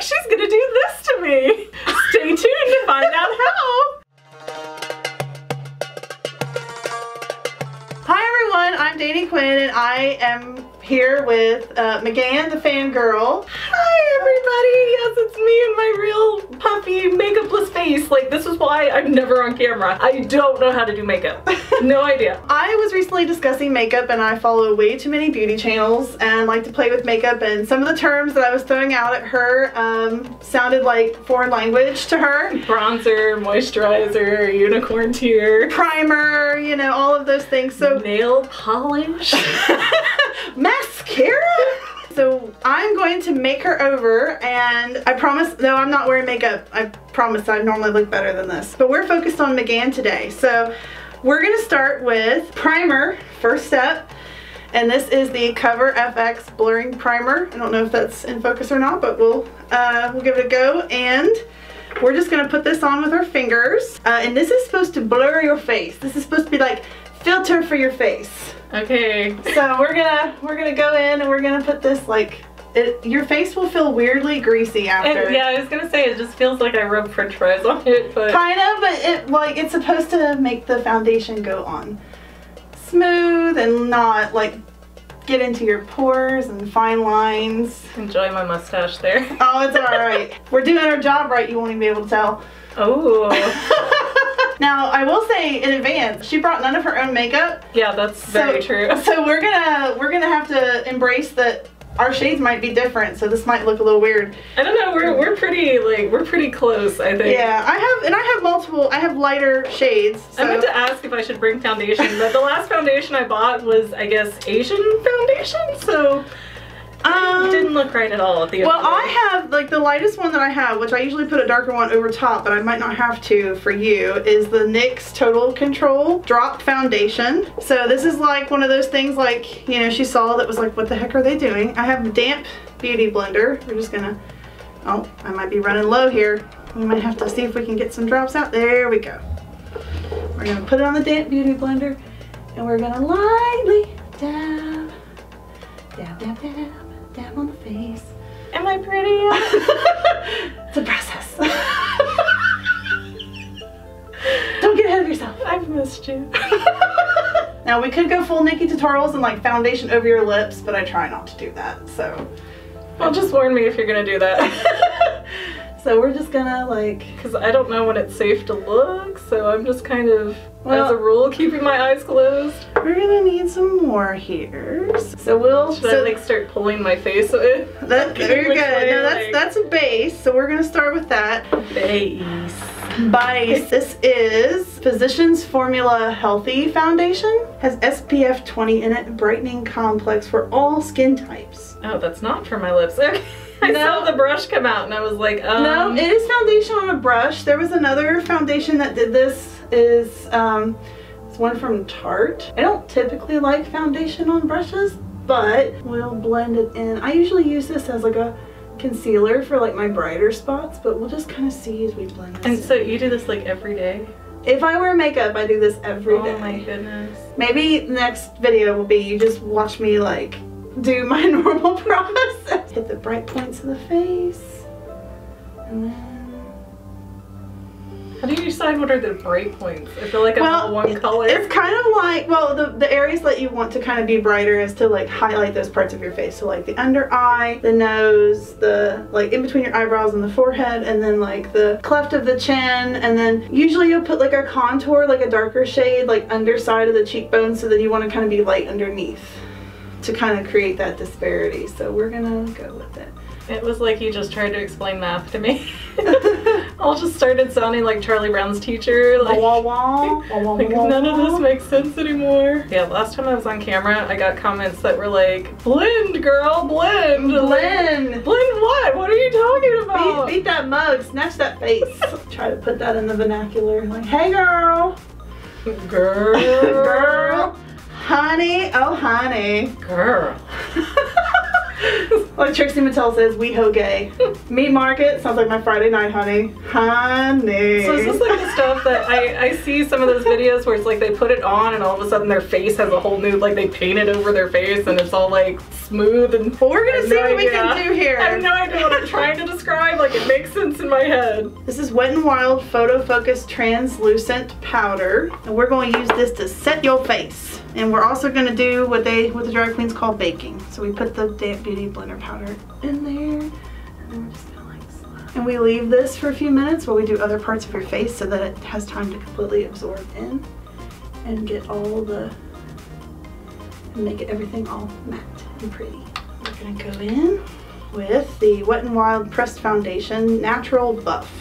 she's gonna do this to me. Stay tuned to find out how. Hi everyone, I'm Dani Quinn and I am here with McGann, the fangirl. Hi everybody, yes, it's me and my real puffy makeupless face. Like, this is why I'm never on camera. I don't know how to do makeup. No idea. I was recently discussing makeup and I follow way too many beauty channels and like to play with makeup, and some of the terms that I was throwing out at her sounded like foreign language to her. Bronzer, moisturizer, unicorn tear, primer, you know, all of those things. So nail polish. Mascara? So I'm going to make her over, and I promise, no, I'm not wearing makeup. I promise I normally look better than this. But we're focused on McGann today. So we're gonna start with primer, first step. And this is the Cover FX Blurring Primer. I don't know if that's in focus or not, but we'll give it a go. And we're just gonna put this on with our fingers. And this is supposed to blur your face. This is supposed to be like filter for your face. Okay. So we're gonna go in and we're gonna put this like, your face will feel weirdly greasy after. And, yeah, I was gonna say it just feels like I rubbed French fries on it, but kind of, but it's supposed to make the foundation go on smooth and not like get into your pores and fine lines. Enjoy my mustache there. Oh, it's all right. We're doing our job right. You won't even be able to tell. Oh. Now, I will say in advance, she brought none of her own makeup. Yeah, that's very true. So we're gonna have to embrace that our shades might be different, so this might look a little weird. I don't know, we're pretty close, I think. Yeah, I have lighter shades. So. I meant to ask if I should bring foundation, but the last foundation I bought was, I guess, Asian foundation, so it didn't look right at all at the end. Well, I have, like, the lightest one that I have, which I usually put a darker one over top, but I might not have to for you, is the NYX Total Control Drop Foundation. So this is like one of those things, like, you know, she saw that was like, what the heck are they doing? I have a damp beauty blender. We're just gonna, oh, I might be running low here. We might have to see if we can get some drops out. There we go. We're gonna put it on the damp beauty blender, and we're gonna lightly dab, dab, dab, dab. Dab on the face. Am I pretty yet? It's a process. Don't get ahead of yourself. I've missed you. Now we could go full Nikki tutorials and like foundation over your lips, but I try not to do that, so. Well, just warn me if you're gonna do that. So we're just gonna like, because I don't know when it's safe to look, so I'm just kind of, as a rule, keeping my eyes closed. We're gonna need some more here. So we'll Should I like start pulling my face in? That, very good. No, that's a base, so we're gonna start with that. Base. Base. This is Physicians Formula Healthy Foundation. Has SPF 20 in it, brightening complex for all skin types. Oh, that's not for my lips. Okay. I saw the brush come out and I was like, No, it is foundation on a brush. There was another foundation that did this. It's one from Tarte. I don't typically like foundation on brushes, but we'll blend it in. I usually use this as like a concealer for like my brighter spots, but we'll just kind of see as we blend this in. And so you do this like every day? If I wear makeup, I do this every day. Oh my goodness. Maybe the next video will be you just watch me like do my normal process. Hit the bright points of the face. And then... How do you decide what are the bright points? I feel like I'm all one color. It's kind of like, well, the areas that you want to kind of be brighter is to like highlight those parts of your face. So like the under eye, the nose, the like in between your eyebrows and the forehead, and then like the cleft of the chin, and then usually you'll put like a contour, like a darker shade, like underside of the cheekbone, so that you want to kind of be light underneath to kind of create that disparity. So we're gonna go with it. It was like you just tried to explain math to me. All just started sounding like Charlie Brown's teacher. Like, like none of this makes sense anymore. Yeah, last time I was on camera, I got comments that were like, blend, girl, blend. Blend. Blend what? What are you talking about? Beat that mug, snatch that face. Try to put that in the vernacular. Like, hey girl. Girl. Girl. Honey. Oh, honey. Girl. Like Trixie Mattel says, we ho gay. Meat market sounds like my Friday night, honey. Honey. So is this like the stuff that I see some of those videos where it's like they put it on and all of a sudden their face has a whole new, like they paint it over their face and it's all like smooth and... Well, we're gonna see what we can do here. I have no idea what I'm trying to describe. describe, like it makes sense in my head. This is Wet n Wild Photo Focus Translucent Powder, and we're going to use this to set your face. And we're also going to do what the drag queens call baking. So we put the Damp Beauty blender powder in there, and then we're just gonna like slap. And we leave this for a few minutes while we do other parts of your face so that it has time to completely absorb in and get all the, and make everything all matte and pretty. We're gonna go in with the Wet n Wild Pressed Foundation Natural Buff.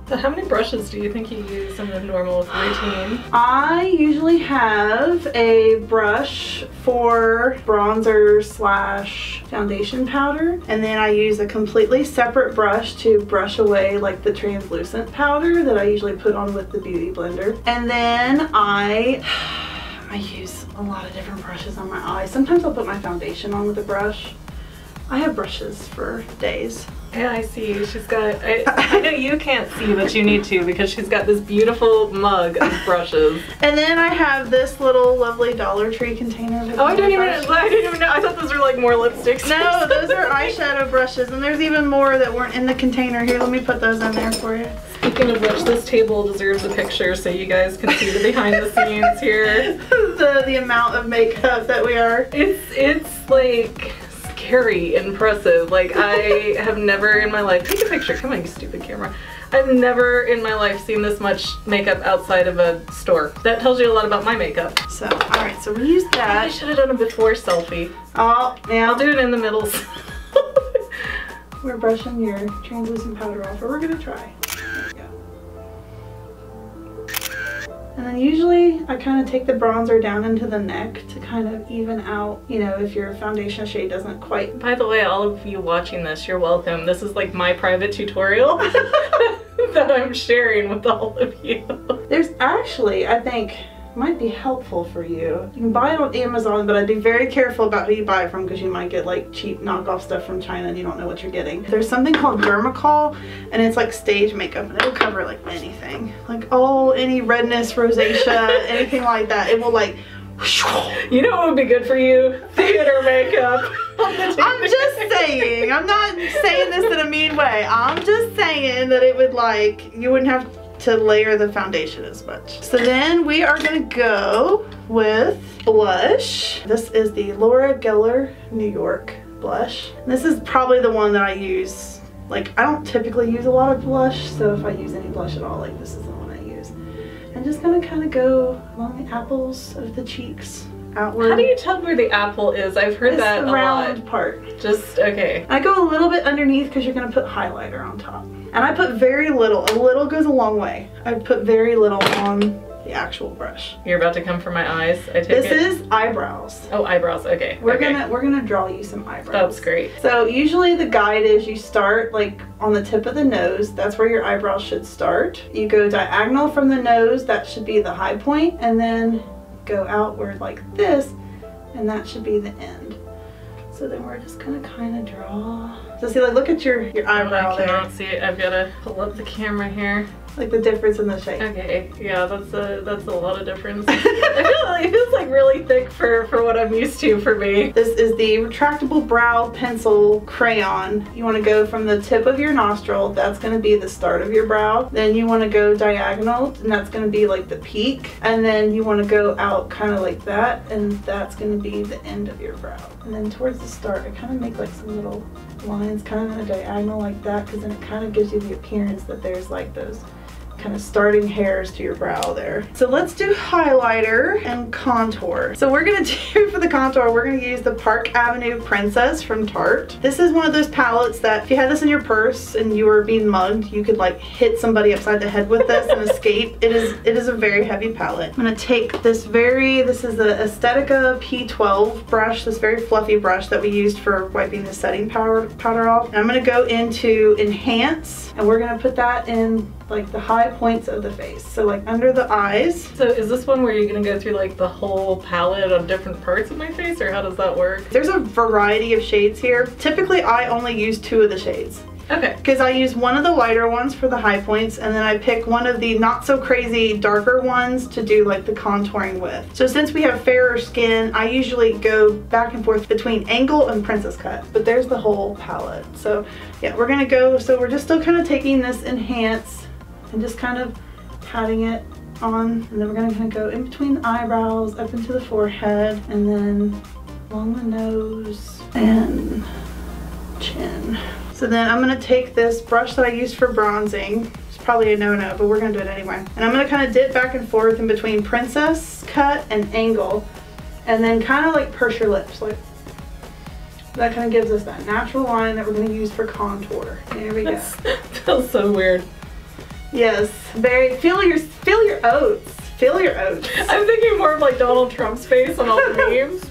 So how many brushes do you think you use in a normal routine? I usually have a brush for bronzer / foundation powder, and then I use a completely separate brush to brush away like the translucent powder that I usually put on with the Beauty Blender. And then I use a lot of different brushes on my eyes. Sometimes I'll put my foundation on with a brush. I have brushes for days. Yeah, I see. She's got, I know you can't see, but you need to because she's got this beautiful mug of brushes. And then I have this little lovely Dollar Tree container. Oh, I didn't even know. I thought those were like more lipsticks. No, those are eyeshadow brushes, and there's even more that weren't in the container. Here, let me put those in there for you. Speaking of which, this table deserves a picture so you guys can see the behind the scenes here. the amount of makeup that we are. It's like scary impressive. Like I have never in my life, take a picture, come on you stupid camera. I've never in my life seen this much makeup outside of a store. That tells you a lot about my makeup. So, alright, so we use that. I should have done a before selfie. Oh, yeah. I'll do it in the middle. We're brushing your translucent powder off, or we're gonna try. There we go. And then usually I kind of take the bronzer down into the neck to kind of even out, you know, if your foundation shade doesn't quite. By the way, all of you watching this, you're welcome. This is like my private tutorial that I'm sharing with all of you. There's actually, I think, might be helpful for you. You can buy it on Amazon, but I'd be very careful about who you buy it from because you might get like cheap knockoff stuff from China and you don't know what you're getting. There's something called Dermacol, and it's like stage makeup, and it'll cover like anything. Like any redness, rosacea, anything like that. It will like, you know what would be good for you? Theater makeup. I'm just saying. I'm not saying this in a mean way. I'm just saying that it would like, you wouldn't have to layer the foundation as much. So then we are gonna go with blush. This is the Laura Geller New York blush. And this is probably the one that I use. Like, I don't typically use a lot of blush, so if I use any blush at all, like this is the one I use. I'm just gonna kind of go along the apples of the cheeks, outward. How do you tell where the apple is? I've heard that a lot. Round part. Just, okay. I go a little bit underneath because you're gonna put highlighter on top. And I put very little. A little goes a long way. I put very little on the actual brush. You're about to come for my eyes, I take This it? is eyebrows. Oh, eyebrows, okay. We're gonna draw you some eyebrows. That's great. So usually the guide is you start like on the tip of the nose. That's where your eyebrows should start. You go diagonal from the nose, that should be the high point, and then go outward like this, and that should be the end. So then we're just gonna kind of draw. So see, like, look at your eyebrow there. I cannot see it. I've got to pull up the camera here. Like the difference in the shape. Okay, yeah, that's a lot of difference. It feels like really thick for what I'm used to for me. This is the retractable brow pencil crayon. You want to go from the tip of your nostril. That's going to be the start of your brow. Then you want to go diagonal, and that's going to be like the peak. And then you want to go out kind of like that, and that's going to be the end of your brow. And then towards the start, I kind of make like some little lines kind of in a diagonal like that, because then it kind of gives you the appearance that there's like those kind of starting hairs to your brow there. So let's do highlighter and contour. So we're gonna do, for the contour, we're gonna use the Park Avenue Princess from Tarte. This is one of those palettes that if you had this in your purse and you were being mugged, you could like hit somebody upside the head with this and escape. It is a very heavy palette. I'm gonna take this is the Aesthetica P12 brush, this very fluffy brush that we used for wiping the setting powder off. And I'm gonna go into Enhance, and we're gonna put that in like the high points of the face. So like under the eyes. So is this one where you're gonna go through like the whole palette of different parts of my face, or how does that work? There's a variety of shades here. Typically I only use 2 of the shades. Okay. Because I use one of the lighter ones for the high points, and then I pick one of the not so crazy darker ones to do like the contouring with. So since we have fairer skin, I usually go back and forth between Angle and Princess Cut. But there's the whole palette. So yeah, we're gonna go, so we're just still kind of taking this Enhance and just kind of patting it on, and then we're gonna go in between the eyebrows, up into the forehead, and then along the nose and chin. So then I'm gonna take this brush that I used for bronzing. It's probably a no-no, but we're gonna do it anyway. And I'm gonna kind of dip back and forth in between Princess Cut and Angle, and then kind of like purse your lips, like that kind of gives us that natural line that we're gonna use for contour. There we go. That feels so weird. Yes, very, feel your oats. Feel your oats. I'm thinking more of like Donald Trump's face on all the memes.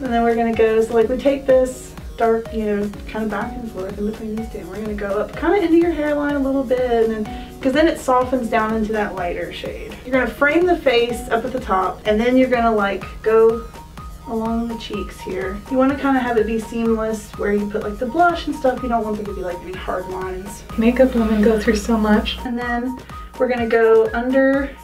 And then we're gonna go, so like we take this dark, you know, kind of back and forth in between these two, and we're gonna go up kind of into your hairline a little bit, and then, because then it softens down into that lighter shade. You're gonna frame the face up at the top, and then you're gonna like go along the cheeks here. You want to kind of have it be seamless where you put like the blush and stuff. You don't want there to be like any hard lines. Makeup women go through so much. And then we're gonna go under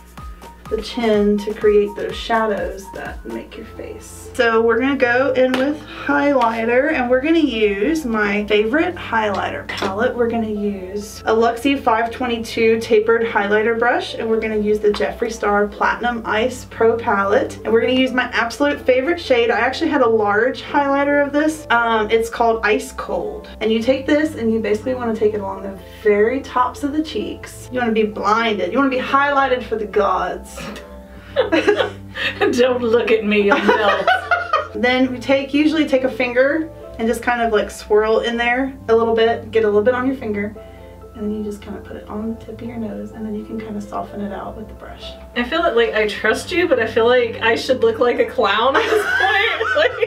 the chin to create those shadows that make your face. So we're gonna go in with highlighter, and we're gonna use my favorite highlighter palette. We're gonna use a Luxie 522 tapered highlighter brush, and we're gonna use the Jeffree Star Platinum Ice Pro palette, and we're gonna use my absolute favorite shade. I actually had a large highlighter of this. It's called Ice Cold, and you take this and you basically want to take it along the very tops of the cheeks. You want to be blinded. You want to be highlighted for the gods. Don't look at me, you'll melt. Then we usually take a finger and just kind of like swirl in there a little bit, get a little bit on your finger, and then you just kind of put it on the tip of your nose, and then you can kind of soften it out with the brush. I feel like I trust you, but I feel like I should look like a clown at this point.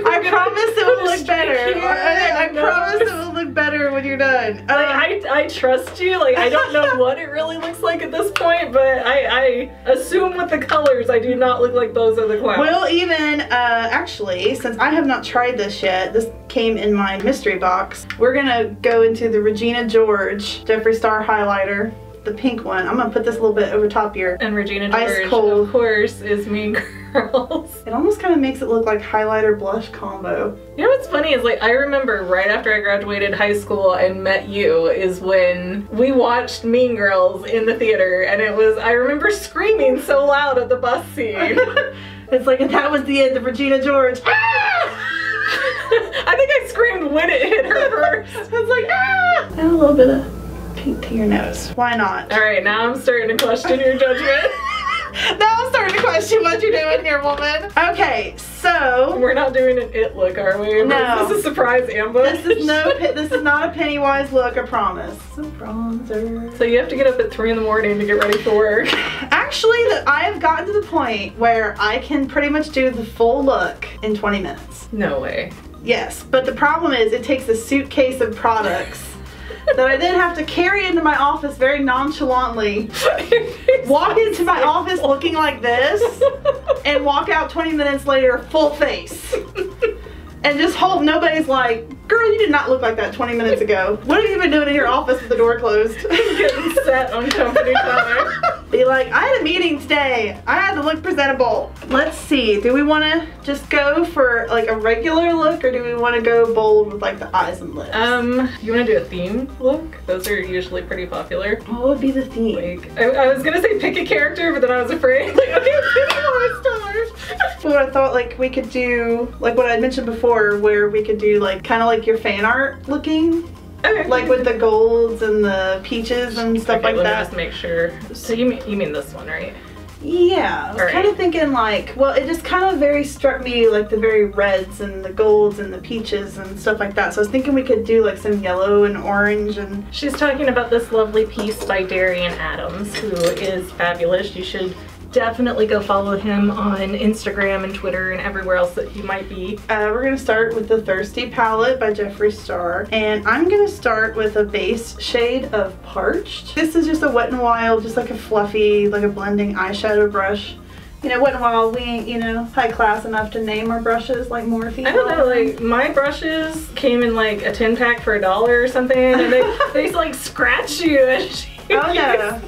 I promise it will look better. I promise it will look better when you're done. I trust you. Like, I don't know what it really looks like at this point, but I assume with the colors I do not look like those are the clowns. We'll even, actually, since I have not tried this yet, this came in my mystery box, we're gonna go into the Regina George Jeffree Star highlighter, the pink one. I'm gonna put this a little bit over top here. And Regina George, of course, is Mean Girls. It almost kind of makes it look like highlighter blush combo. You know what's funny is, like, I remember right after I graduated high school and met you is when we watched Mean Girls in the theater, and it was, I remember screaming so loud at the bus scene. It's like, and that was the end of Regina George. I think I screamed when it hit her first. It's like, ah! And a little bit of pink to your nose. Why not? Alright, now I'm starting to question your judgment. Now I'm starting to question what you're doing here, woman. Okay, so we're not doing an it look, are we? No. This is a surprise ambush. This is not a Pennywise look, I promise. Some bronzer. So you have to get up at 3 in the morning to get ready for work. Actually, I have gotten to the point where I can pretty much do the full look in 20 minutes. No way. Yes, but the problem is it takes a suitcase of products that I then have to carry into my office very nonchalantly, walk into my office looking like this, and walk out 20 minutes later full face. And just hope nobody's like, girl, you did not look like that 20 minutes ago. What have you been doing in your office with the door closed? Getting set on company time. Be like, I had a meeting today. I had to look presentable. Let's see, do we want to just go for like a regular look, or do we want to go bold with like the eyes and lips? You want to do a theme look? Those are usually pretty popular. What would be the theme? Like, I was gonna say pick a character, but then I was afraid. Like, okay, Pennywise stars. Well, I thought like we could do like what I mentioned before, where we could do like kind of like your fan art looking. Okay. Like with the golds and the peaches and stuff like let that. me just make sure. So you mean this one, right? Yeah, I was kind of thinking like, well, it just kind of very struck me like the very reds and the golds and the peaches and stuff like that. So I was thinking we could do like some yellow and orange. And she's talking about this lovely piece by Darian Adams, who is fabulous. You should definitely go follow him on Instagram and Twitter and everywhere else that he might be. We're gonna start with the Thirsty palette by Jeffree Star, and I'm gonna start with a base shade of Parched. This is just a Wet n Wild, just like a fluffy, like a blending eyeshadow brush, you know, Wet n Wild, we ain't, you know, high class enough to name our brushes like Morphe. I don't know, like my brushes came in like a 10-pack for $1 or something, and they like scratch you and oh no.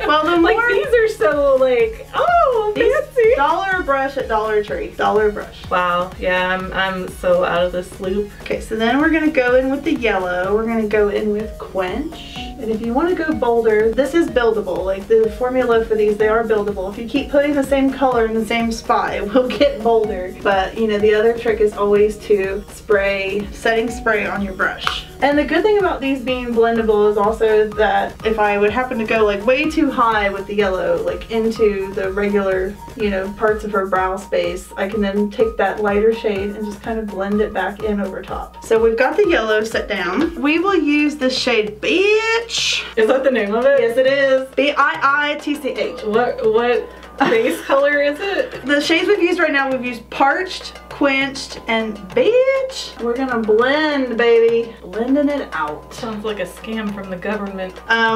Well, the more like these are so like, oh, fancy. $1 brush at Dollar Tree. $1 brush. Wow. Yeah, I'm so out of this loop. Okay, so then we're gonna go in with the yellow. We're gonna go in with Quench. And if you want to go bolder, this is buildable. Like the formula for these, they are buildable. If you keep putting the same color in the same spot, it will get bolder. But you know, the other trick is always to spray setting spray on your brush. And the good thing about these being blendable is also that if I would happen to go like way too high with the yellow, like into the regular, you know, parts of her brow space, I can then take that lighter shade and just kind of blend it back in over top. So we've got the yellow set down. We will use this shade Bitch. Is that the name of it? Yes, it is. B-I-I-T-C-H. What base color is it? The shades we've used right now, we've used Parched, Quenched, and Bitch. We're gonna blend, baby. Blending it out. Sounds like a scam from the government.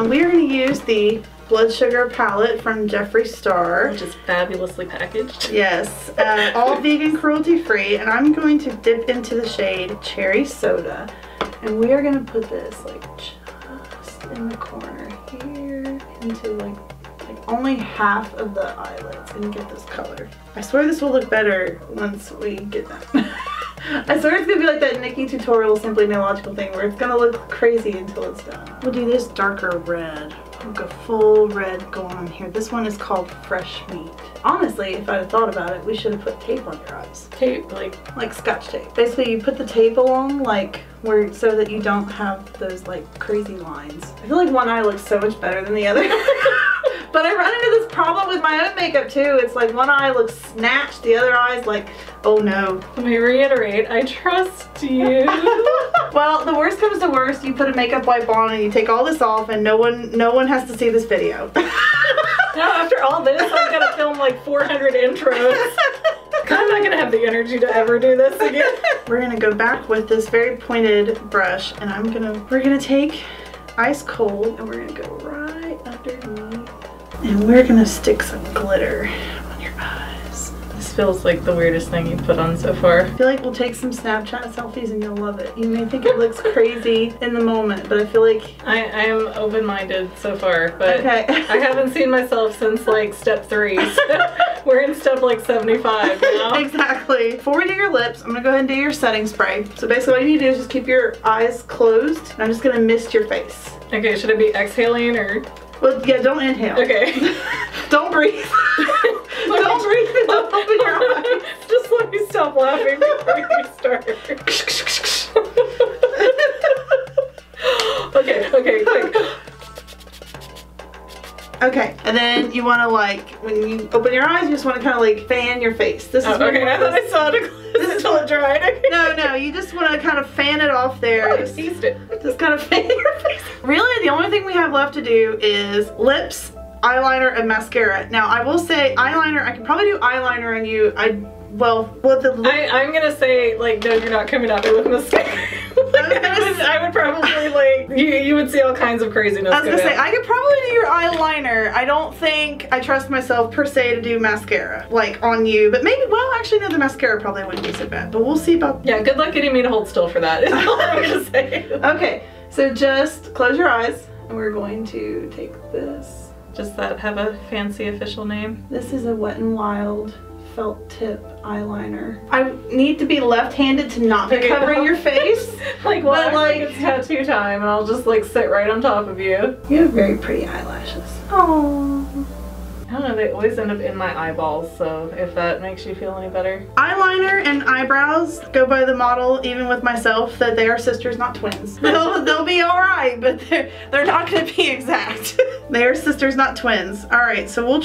We are gonna use the Blood Sugar palette from Jeffree Star. Which is fabulously packaged. Yes, all vegan, cruelty free, and I'm going to dip into the shade Cherry Soda. And we are gonna put this like just in the corner here into like only half of the eyelids and get this color. I swear this will look better once we get done. I swear it's gonna be like that Nikki tutorial Simply Nailogical thing where it's gonna look crazy until it's done. We'll do this darker red. We'll go full red going on here. This one is called Fresh Meat. Honestly, if I'd have thought about it, we should have put tape on your eyes. Tape? Like Scotch tape. Basically, you put the tape along like where so that you don't have those like crazy lines. I feel like one eye looks so much better than the other. But I run into this problem with my own makeup too. It's like one eye looks snatched, the other eye's like, oh no. Let me reiterate, I trust you. Well, the worst comes to worst, you put a makeup wipe on and you take all this off and no one has to see this video. Now after all this, I'm gonna film like 400 intros. I'm not gonna have the energy to ever do this again. We're gonna go back with this very pointed brush and we're gonna take Ice Cold and we're gonna go right underneath. And we're gonna stick some glitter on your eyes. This feels like the weirdest thing you've put on so far. I feel like we'll take some Snapchat selfies and you'll love it. You may think it looks crazy in the moment, but I feel like... I am open-minded so far, but okay. I haven't seen myself since like step 3. So we're in step like 75 now. Exactly. Before we do your lips, I'm gonna go ahead and do your setting spray. So basically what you need to do is just keep your eyes closed. And I'm just gonna mist your face. Okay, should I be exhaling or...? Well, yeah, don't inhale. Okay. Don't breathe. Don't breathe and don't open your eyes. Just let me stop laughing before you start. Okay, quick. Okay, and then you want to like, when you open your eyes, you just want to kind of like fan your face. This is okay, I thought I saw it. This is all dried. No, you just want to kind of fan it off there. I seized it. Just kind of fan your face. Really, the only thing we have left to do is lips, eyeliner, and mascara. Now, I will say eyeliner, I can probably do eyeliner on you. I'm gonna say, like, no, you're not coming out there with mascara. I would probably, like, you would see all kinds of craziness. I was gonna say, I could probably do your eyeliner. I don't think I trust myself, per se, to do mascara, like, on you. But maybe, well, actually, no, the mascara probably wouldn't be so bad. But we'll see about... Yeah, good luck getting me to hold still for that, is all I'm gonna say. Okay, so just close your eyes, and we're going to take this. Does that have a fancy official name? This is a Wet n Wild felt tip eyeliner. I need to be left-handed to not be covering your face. Like, well, like it's tattoo time and I'll just like sit right on top of you. You have very pretty eyelashes. Oh. I don't know, they always end up in my eyeballs, so if that makes you feel any better. Eyeliner and eyebrows go by the model, even with myself, that they are sisters, not twins. They'll be alright, but they're not going to be exact. They are sisters, not twins. Alright, so we'll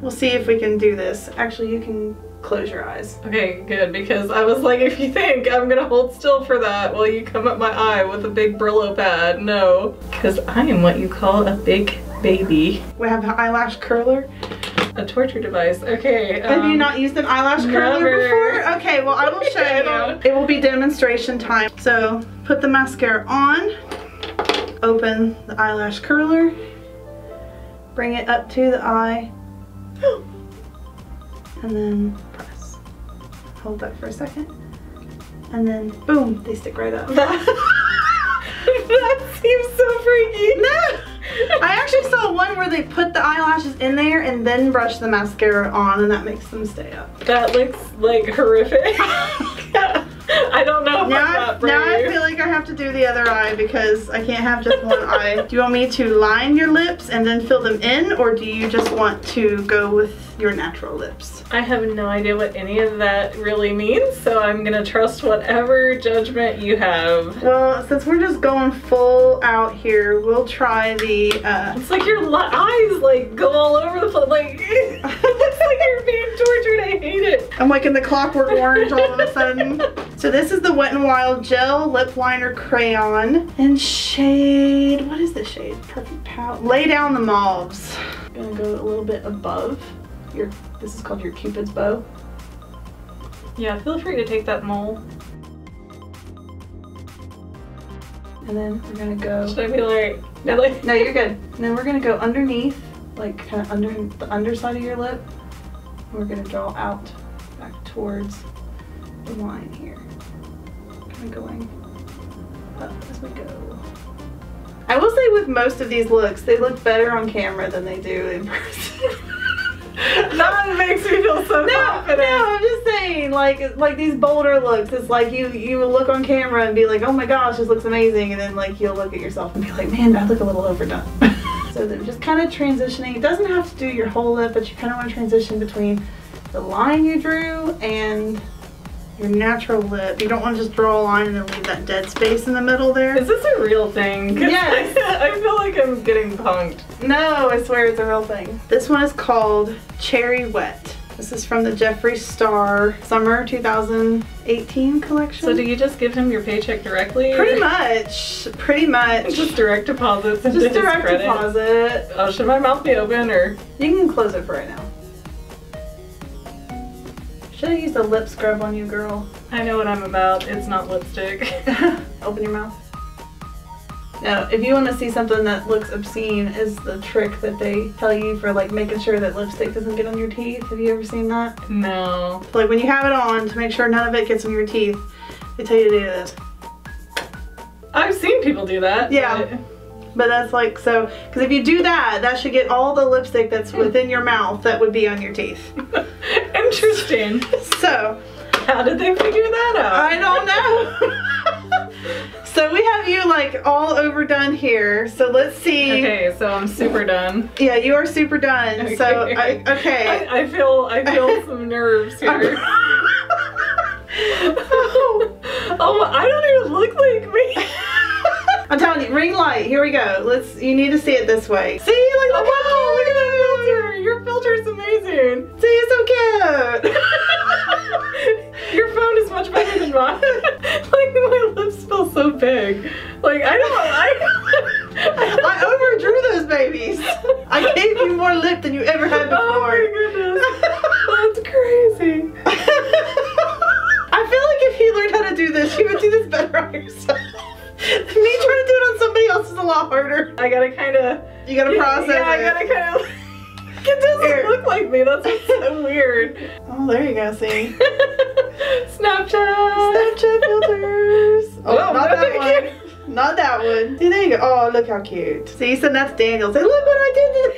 see if we can do this. Actually, you can close your eyes. Okay, good, because I was like, if you think I'm gonna hold still for that while you come up my eye with a big Brillo pad, no. Because I am what you call a big baby. We have an eyelash curler. A torture device, okay. Have you not used an eyelash curler before? Okay, well I will show you. It will be demonstration time. So, put the mascara on, open the eyelash curler, bring it up to the eye. and then press. Hold that for a second. And then boom, they stick right up. That seems so freaky. No! I actually saw one where they put the eyelashes in there and then brush the mascara on, and that makes them stay up. That looks like horrific. I don't know if now I feel like I have to do the other eye because I can't have just one eye. Do you want me to line your lips and then fill them in, or do you just want to go with your natural lips? I have no idea what any of that really means, so I'm gonna trust whatever judgment you have. Well, since we're just going full out here, we'll try the It's like your eyes like go all over the place. Like it looks like you're being tortured. I hate it. I'm like in the Clockwork Orange all of a sudden. So this is the Wet n Wild Gel Lip Liner Crayon in shade, what is this shade? Perfect Pout. Lay Down the Mauves. I'm gonna go a little bit above your, this is called your Cupid's bow. Yeah, feel free to take that mole. And then we're gonna go. Should I be like, no, no, you're good. And then we're gonna go underneath, like kind of under the underside of your lip. We're gonna draw out back towards the line here. Kind of going up as we go. I will say with most of these looks, they look better on camera than they do in person. That makes me feel so confident. No, I'm just saying, like these bolder looks, it's like you will look on camera and be like, oh my gosh, this looks amazing, and then like you'll look at yourself and be like, man, I look a little overdone. So they're just kind of transitioning. It doesn't have to do your whole lip, but you kind of want to transition between the line you drew and your natural lip. You don't want to just draw a line and then leave that dead space in the middle there. Is this a real thing? Yes. I feel like I'm getting punked. No, I swear it's a real thing. This one is called Cherry Wet. This is from the Jeffree Star Summer 2018 collection. So do you just give him your paycheck directly? Pretty much. Pretty much. Just direct deposits. Just direct deposit. Oh, should my mouth be open or? You can close it for right now. Should have used a lip scrub on you, girl. I know what I'm about. It's not lipstick. Open your mouth. Now, if you want to see something that looks obscene, is the trick that they tell you for like making sure that lipstick doesn't get on your teeth. Have you ever seen that? No. Like when you have it on, to make sure none of it gets on your teeth, they tell you to do this. I've seen people do that. Yeah. But that's like, so, because if you do that, that should get all the lipstick that's within your mouth that would be on your teeth. Interesting. So, how did they figure that out? I don't know. So we have you like all overdone here. So let's see. Okay, so I'm super done. Yeah, you are super done. Okay. So, okay. I feel some nerves here. Oh, I don't even look like me. I'm telling you, ring light. Here we go. You need to see it this way. See, like, look how cute. Look at that filter. Your filter's amazing. See, it's so cute. Your phone is much better than mine. Like my lips feel so big. Like I overdrew those babies. I gave you more lip than you ever had before. Oh my goodness. That's crazy. I feel like if you learned how to do this, you would do this better on yourself. Me trying to do it on somebody else is a lot harder. I gotta kind of... You gotta process it. Yeah, I gotta kind of... It doesn't look like me. That's what's so weird. Oh, there you go, see. Snapchat filters. Oh, no, not that one. Not that one. See, there you go. Oh, look how cute. See, so that's Daniel. Say, look what I did.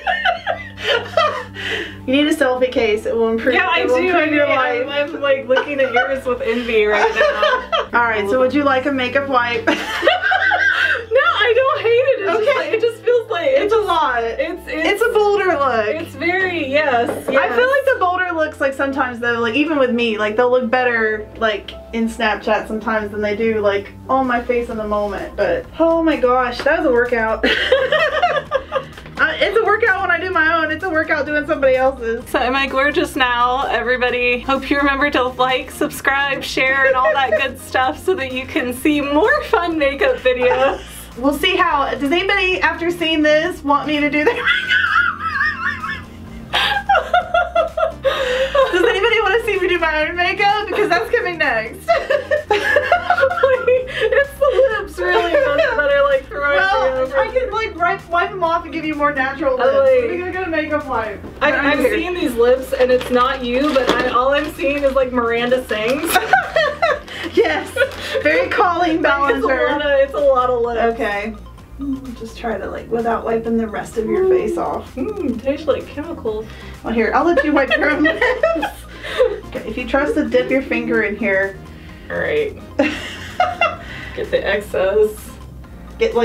You need a selfie case. It will improve. Yeah, I do. Improve your life. I'm like looking at yours with envy right now. All right. So, would you like a makeup wipe? No, I don't hate it. It just feels like it's a lot. It's a bolder look. It's very yes. I feel like the bolder looks like sometimes though, like even with me, like they'll look better like in Snapchat sometimes than they do like on my face in the moment. But oh my gosh, that was a workout. It's a workout when I do my own. It's a workout doing somebody else's. So am I gorgeous now, everybody? Hope you remember to like, subscribe, share, and all that good stuff so that you can see more fun makeup videos. We'll see how. Does anybody after seeing this want me to do their makeup? Does anybody want to see me do my own makeup? Because that's coming next. It's the lips really that are like throwing me over. I can like right wipe them off and give you more natural lips. Like, We're gonna get a makeup wipe. I'm seeing these lips and it's not you, but all I'm seeing is like Miranda sings. Yes, very calling balancer. It's a lot of lips. Okay. Just try to like, without wiping the rest of your face off. Tastes like chemicals. Well, here, I'll let you wipe your own lips. Okay, if you trust to dip your finger in here. Alright. Get the excess. Get a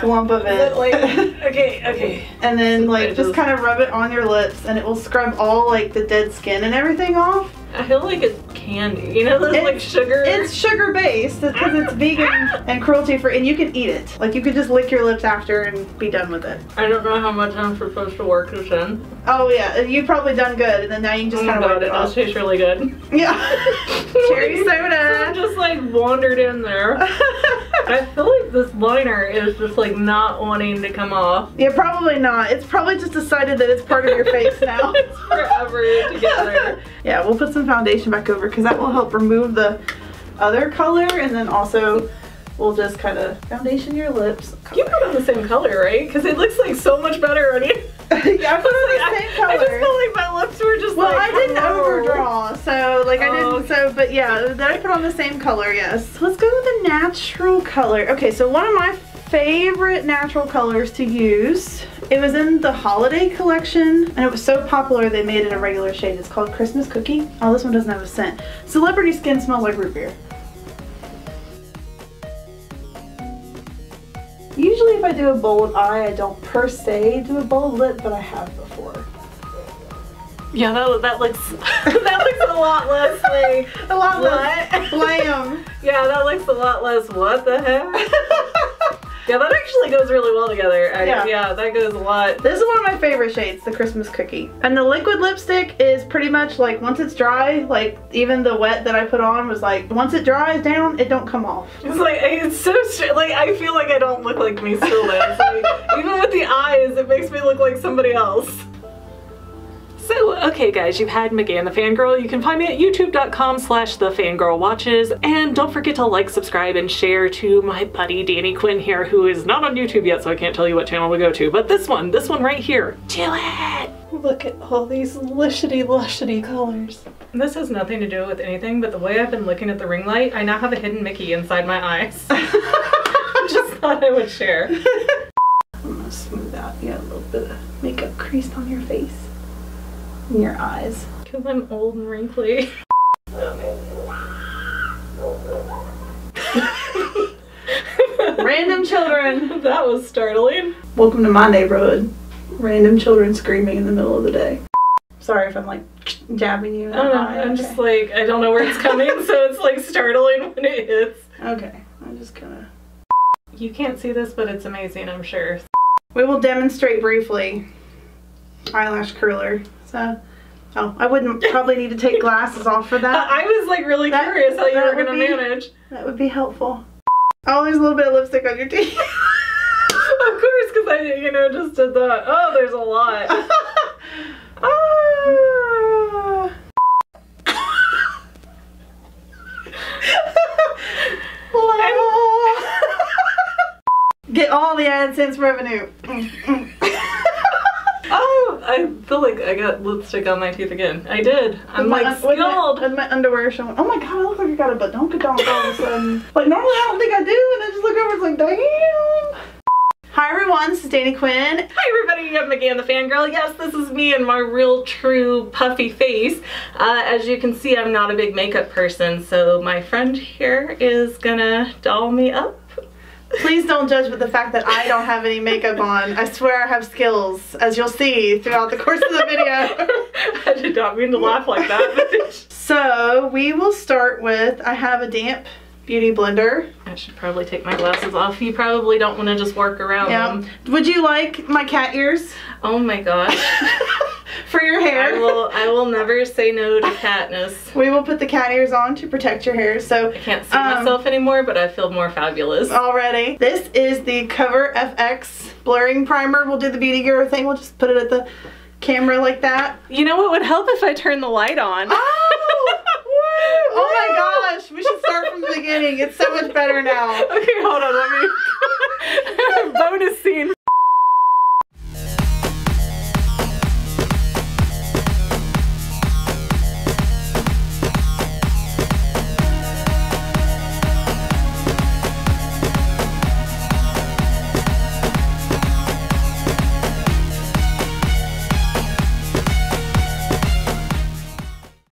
glump of it. Like, okay. And then like just kind of rub it on your lips and it will scrub all like the dead skin and everything off. I feel like it's candy. You know those like sugar? It's sugar based because it's vegan and cruelty free and you can eat it. Like you could just lick your lips after and be done with it. I don't know how much I'm supposed to work this in. Oh yeah, you've probably done good and then now you can just kind of wipe it off. It tastes really good. Yeah. Cherry soda. So just like wandered in there. I feel like this liner is just like not wanting to come off. Yeah, probably not. It's probably just decided that it's part of your face now. It's forever together. Yeah, we'll put some foundation back over because that will help remove the other color and then also we'll just kind of foundation your lips. You put on the same color, right? Because it looks like so much better on you. Yeah, I put on the same color. I just felt like my lips were just well, like, I didn't overdraw, so like I didn't, so but yeah, then I put on the same color, yes. Let's go with a natural color. Okay, so one of my favorite natural colors to use, it was in the holiday collection and it was so popular they made it a regular shade. It's called Christmas Cookie. Oh, this one doesn't have a scent. Celebrity Skin smells like root beer. Usually if I do a bold eye, I don't per se do a bold lip, but I have before. Yeah, that looks that looks a lot less like a lot less glam. Yeah, that looks a lot less what the heck? Yeah, that actually goes really well together. Yeah, that goes a lot. This is one of my favorite shades, the Christmas Cookie. And the liquid lipstick is pretty much like once it's dry, like even the wet that I put on was like, once it dries down, it don't come off. It's like, it's so like I feel like I don't look like me still then. Like, even with the eyes, it makes me look like somebody else. So, okay guys, you've had McGann the Fangirl. You can find me at youtube.com/thefangirlwatches. And don't forget to like, subscribe, and share to my buddy Dani Quinn here, who is not on YouTube yet, so I can't tell you what channel to go to. But this one right here. Do it! Look at all these lushity colors. This has nothing to do with anything, but the way I've been looking at the ring light, I now have a hidden Mickey inside my eyes. Just thought I would share. I'm gonna smooth out. You got a little bit of makeup creased on your face. In your eyes. Because I'm old and wrinkly. Random children. That was startling. Welcome to my neighborhood. Random children screaming in the middle of the day. Sorry if I'm like jabbing you. Oh no, I'm just like, I don't know where it's coming, so it's like startling when it hits. Okay, I'm just gonna... You can't see this, but it's amazing, I'm sure. We will demonstrate briefly eyelash curler. So, oh, I wouldn't probably need to take glasses off for that. I was like really curious how you were gonna manage. That would be helpful. Oh, there's a little bit of lipstick on your teeth. Of course, because I, just did that. Oh, there's a lot. Get all the AdSense revenue. Oh, I feel like I got lipstick on my teeth again. I did. I'm like skilled. With my underwear showing. Oh my god, I look like I got a badonkadonk all of a sudden. Like normally I don't think I do, and I just look over, it's like, damn. Hi everyone, this is Dani Quinn. Hi everybody, I'm McGann the Fangirl. Yes, this is me and my real true puffy face. As you can see, I'm not a big makeup person, so my friend here is gonna doll me up. Please don't judge with the fact that I don't have any makeup on. I swear I have skills, as you'll see throughout the course of the video. I did not mean to laugh like that. So we will start with, I have a damp beauty blender. I should probably take my glasses off. You probably don't want to just work around them. Would you like my cat ears? Oh my gosh. For your hair? I will never say no to catness. We will put the cat ears on to protect your hair. So I can't see myself anymore, but I feel more fabulous. Already. This is the Cover FX blurring primer. We'll do the beauty guru thing. We'll just put it at the camera like that. You know what would help if I turn the light on? Oh! Oh my gosh, we should start from the beginning. It's so much better now. Okay, hold on, let me... Bonus scene.